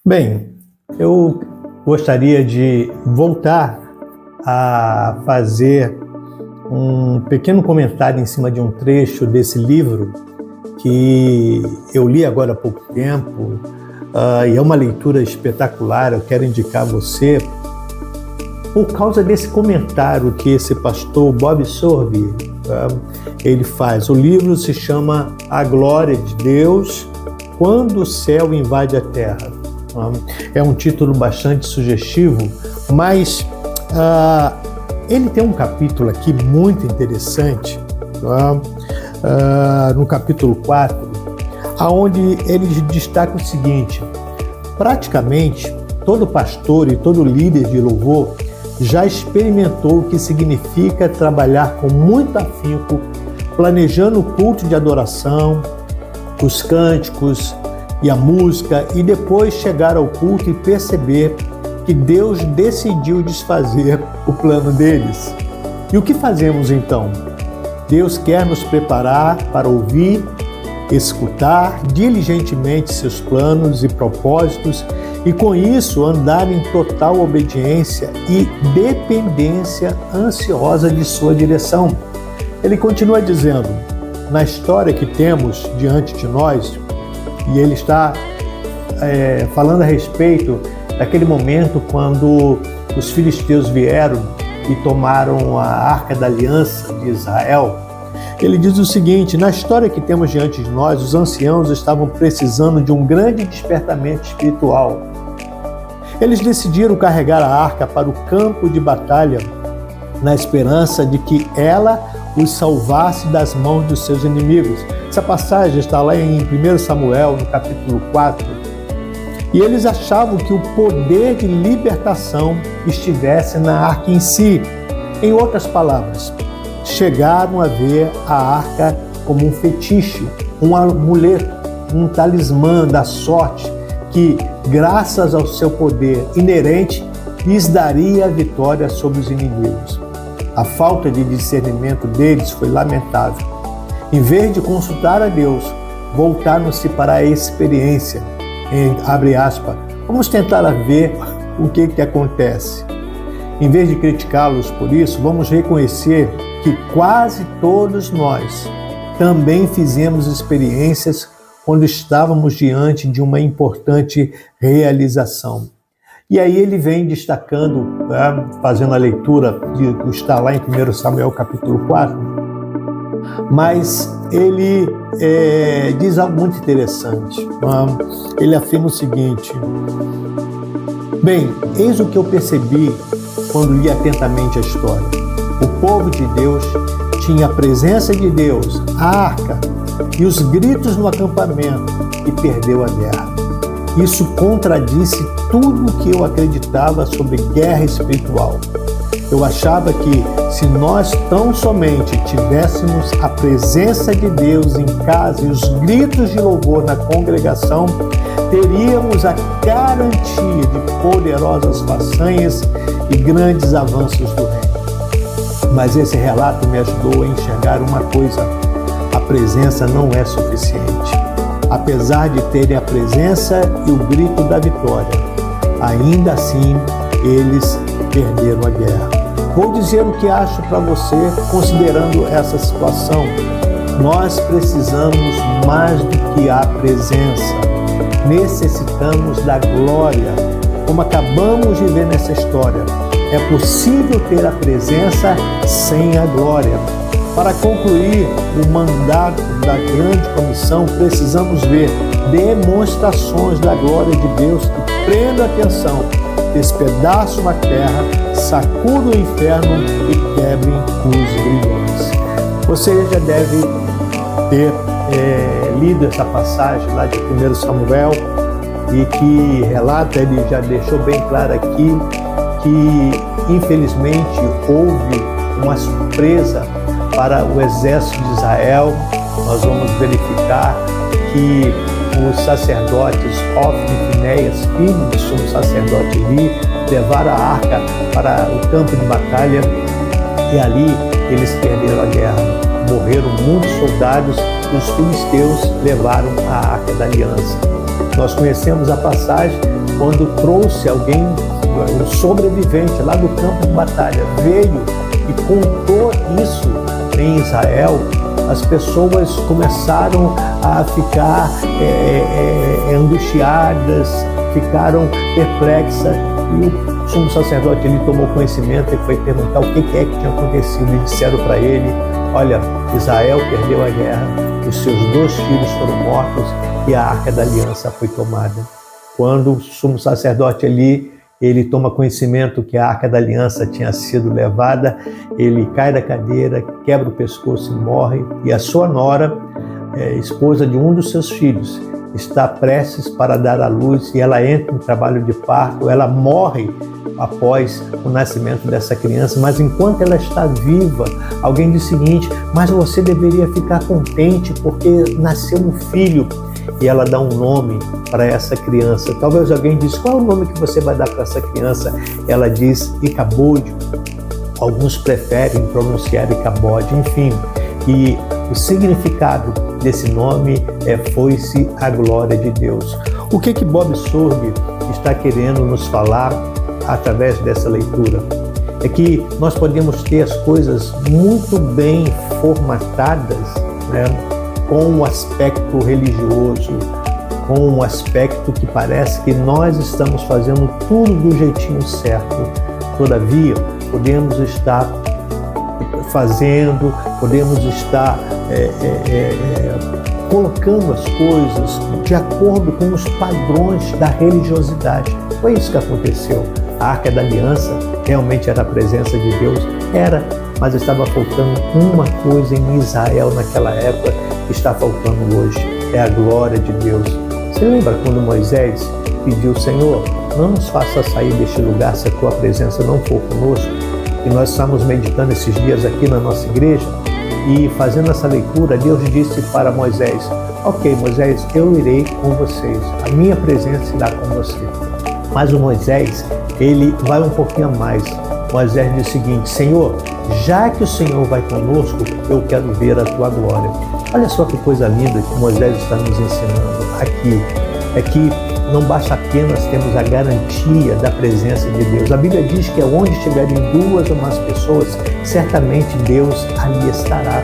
Bem, eu gostaria de voltar a fazer um pequeno comentário em cima de um trecho desse livro que eu li agora há pouco tempo, e é uma leitura espetacular. Eu quero indicar a você por causa desse comentário que esse pastor Bob Sorge ele faz. O livro se chama A Glória de Deus quando o céu invade a terra. É um título bastante sugestivo, mas ele tem um capítulo aqui muito interessante, no capítulo 4, onde ele destaca o seguinte: praticamente todo pastor e todo líder de louvor já experimentou o que significa trabalhar com muito afinco, planejando o culto de adoração, os cânticos e a música, e depois chegar ao culto e perceber que Deus decidiu desfazer o plano deles. E o que fazemos então? Deus quer nos preparar para ouvir, escutar diligentemente seus planos e propósitos e com isso andar em total obediência e dependência ansiosa de sua direção. Ele continua dizendo, na história que temos diante de nós, e ele está falando a respeito daquele momento quando os filisteus vieram e tomaram a Arca da Aliança de Israel. Ele diz o seguinte: na história que temos diante de nós, os anciãos estavam precisando de um grande despertamento espiritual. Eles decidiram carregar a arca para o campo de batalha, na esperança de que ela os salvasse das mãos dos seus inimigos. Essa passagem está lá em 1 Samuel, no capítulo 4. E eles achavam que o poder de libertação estivesse na arca em si. Em outras palavras, chegaram a ver a arca como um fetiche, um amuleto, um talismã da sorte que, graças ao seu poder inerente, lhes daria a vitória sobre os inimigos. A falta de discernimento deles foi lamentável. Em vez de consultar a Deus, voltaram-se para a experiência. Abre aspas, vamos tentar ver o que acontece. Em vez de criticá-los por isso, vamos reconhecer que quase todos nós também fizemos experiências quando estávamos diante de uma importante realização. E aí ele vem destacando, fazendo a leitura que está lá em 1 Samuel capítulo 4, mas ele diz algo muito interessante. Ele afirma o seguinte: bem, eis o que eu percebi quando li atentamente a história. O povo de Deus tinha a presença de Deus, a arca e os gritos no acampamento e perdeu a guerra. Isso contradisse tudo o que eu acreditava sobre guerra espiritual. Eu achava que, se nós tão somente tivéssemos a presença de Deus em casa e os gritos de louvor na congregação, teríamos a garantia de poderosas façanhas e grandes avanços do reino. Mas esse relato me ajudou a enxergar uma coisa: a presença não é suficiente. Apesar de terem a presença e o grito da vitória, ainda assim eles perderam a guerra. Vou dizer o que acho para você considerando essa situação. Nós precisamos mais do que a presença. Necessitamos da glória. Como acabamos de ver nessa história, é possível ter a presença sem a glória. Para concluir o mandato da grande comissão, precisamos ver demonstrações da glória de Deus que prendam a atenção, despedaçam a terra, sacudam o inferno e quebrem os grilhões. Você já deve ter lido essa passagem lá de 1 Samuel e que relata, ele já deixou bem claro aqui, que infelizmente houve uma surpresa para o exército de Israel. Nós vamos verificar que os sacerdotes Ofni e Finéias, filhos do sumo sacerdote Eli, levaram a arca para o campo de batalha e ali eles perderam a guerra. Morreram muitos soldados e os filisteus levaram a Arca da Aliança. Nós conhecemos a passagem quando trouxe alguém, um sobrevivente lá do campo de batalha, veio e contou isso em Israel, as pessoas começaram a ficar angustiadas, ficaram perplexas, e o sumo sacerdote ele tomou conhecimento e foi perguntar o que é que tinha acontecido, e disseram para ele: olha, Israel perdeu a guerra, os seus 2 filhos foram mortos e a Arca da Aliança foi tomada. Quando o sumo sacerdote ele toma conhecimento que a Arca da Aliança tinha sido levada, ele cai da cadeira, quebra o pescoço e morre, e a sua nora, esposa de um dos seus filhos, está prestes para dar à luz, e ela entra em trabalho de parto, ela morre após o nascimento dessa criança, mas enquanto ela está viva, alguém diz o seguinte: mas você deveria ficar contente porque nasceu um filho. E ela dá um nome para essa criança. Talvez alguém diz: qual é o nome que você vai dar para essa criança? Ela diz Icabode. Alguns preferem pronunciar Icabode, enfim. E o significado desse nome foi-se a glória de Deus. O que Bob Sorge está querendo nos falar através dessa leitura? É que nós podemos ter as coisas muito bem formatadas, né, com um aspecto religioso, com um aspecto que parece que nós estamos fazendo tudo do jeitinho certo. Todavia, podemos estar fazendo, podemos estar colocando as coisas de acordo com os padrões da religiosidade. Foi isso que aconteceu. A Arca da Aliança realmente era a presença de Deus? Era, mas estava faltando uma coisa em Israel naquela época que está faltando hoje: é a glória de Deus. Você lembra quando Moisés pediu: Senhor, não nos faça sair deste lugar se a tua presença não for conosco? E nós estamos meditando esses dias aqui na nossa igreja e fazendo essa leitura, Deus disse para Moisés: ok, Moisés, eu irei com vocês, a minha presença irá com você. Mas o Moisés, ele vai um pouquinho a mais. Moisés diz o seguinte: Senhor, já que o Senhor vai conosco, eu quero ver a tua glória. Olha só que coisa linda que Moisés está nos ensinando aqui. É que não basta apenas termos a garantia da presença de Deus. A Bíblia diz que onde estiverem 2 ou mais pessoas, certamente Deus ali estará.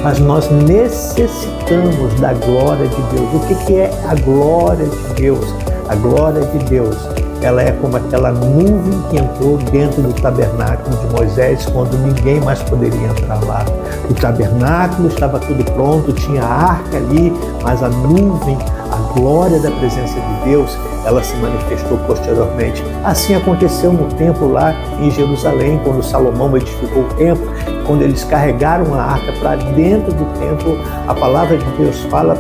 Mas nós necessitamos da glória de Deus. O que é a glória de Deus? A glória de Deus, ela é como aquela nuvem que entrou dentro do tabernáculo de Moisés quando ninguém mais poderia entrar lá. O tabernáculo estava tudo pronto, tinha a arca ali, mas a nuvem, a glória da presença de Deus, ela se manifestou posteriormente. Assim aconteceu no templo lá em Jerusalém, quando Salomão edificou o templo, quando eles carregaram a arca para dentro do templo. A palavra de Deus fala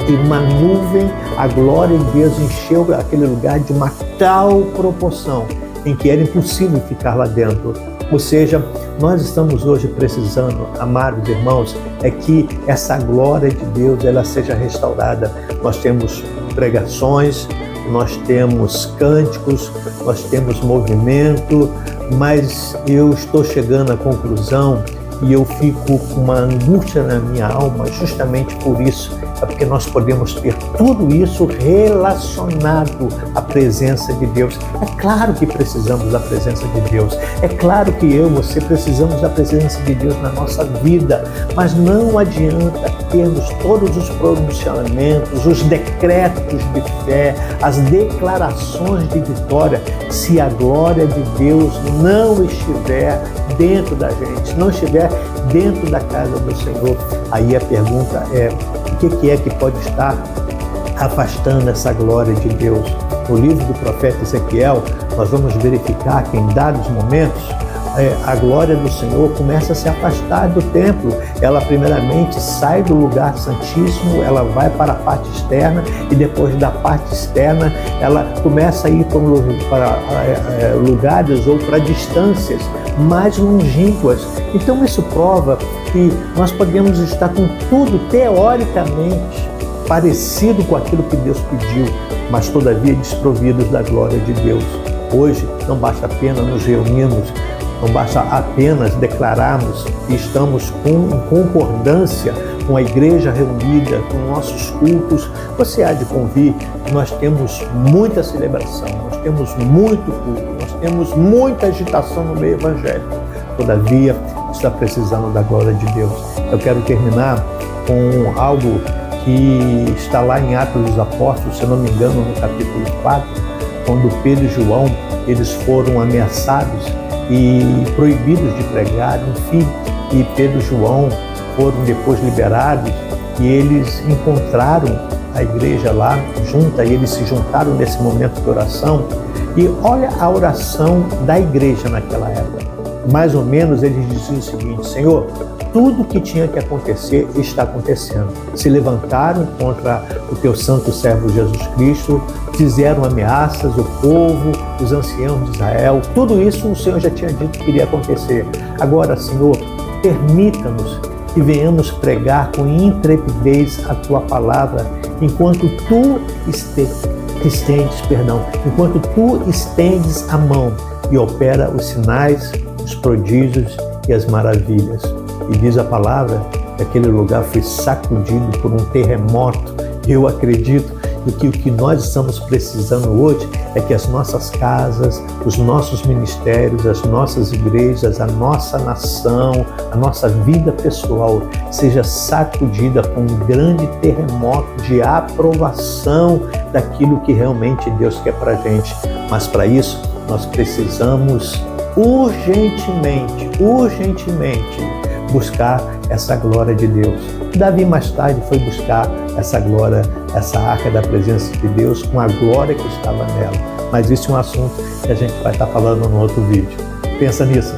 que uma nuvem, a glória de Deus encheu aquele lugar de uma tal proporção em que era impossível ficar lá dentro. Ou seja, nós estamos hoje precisando, amados irmãos, é que essa glória de Deus ela seja restaurada. Nós temos pregações, nós temos cânticos, nós temos movimento, mas eu estou chegando à conclusão e eu fico com uma angústia na minha alma justamente por isso. É porque nós podemos ter tudo isso relacionado à presença de Deus. É claro que precisamos da presença de Deus. É claro que eu e você precisamos da presença de Deus na nossa vida. Mas não adianta termos todos os pronunciamentos, os decretos de fé, as declarações de vitória, se a glória de Deus não estiver dentro da gente, não estiver dentro da casa do Senhor. Aí a pergunta é: o que é que pode estar afastando essa glória de Deus? No livro do profeta Ezequiel, nós vamos verificar que em dados momentos a glória do Senhor começa a se afastar do templo. Ela primeiramente sai do lugar santíssimo, ela vai para a parte externa e depois da parte externa ela começa a ir para lugares ou para distâncias mais longínquas. Então isso prova que nós podemos estar com tudo teoricamente parecido com aquilo que Deus pediu, mas todavia desprovidos da glória de Deus. Hoje não basta apenas nos reunirmos, não basta apenas declararmos que estamos em concordância com a igreja reunida, com nossos cultos, você há de convir que nós temos muita celebração, nós temos muito culto, nós temos muita agitação no meio evangélico. Todavia, está precisando da glória de Deus. Eu quero terminar com algo que está lá em Atos dos Apóstolos, se não me engano, no capítulo 4, quando Pedro e João, eles foram ameaçados e proibidos de pregar, enfim, e Pedro e João foram depois liberados e eles encontraram a igreja lá junta e eles se juntaram nesse momento de oração. E olha a oração da igreja naquela época. Mais ou menos eles diziam o seguinte: Senhor, tudo que tinha que acontecer está acontecendo. Se levantaram contra o teu santo servo Jesus Cristo, fizeram ameaças, o povo, os anciãos de Israel, tudo isso o Senhor já tinha dito que iria acontecer. Agora, Senhor, permita-nos que venhamos pregar com intrepidez a tua palavra, enquanto tu enquanto tu estendes a mão e opera os sinais, os prodígios e as maravilhas. E diz a palavra que aquele lugar foi sacudido por um terremoto. Eu acredito que o que nós estamos precisando hoje é que as nossas casas, os nossos ministérios, as nossas igrejas, a nossa nação, a nossa vida pessoal seja sacudida com um grande terremoto de aprovação daquilo que realmente Deus quer para a gente. Mas para isso nós precisamos urgentemente buscar essa glória de Deus. Davi mais tarde foi buscar essa glória, essa arca da presença de Deus com a glória que estava nela. Mas isso é um assunto que a gente vai estar falando no outro vídeo. Pensa nisso.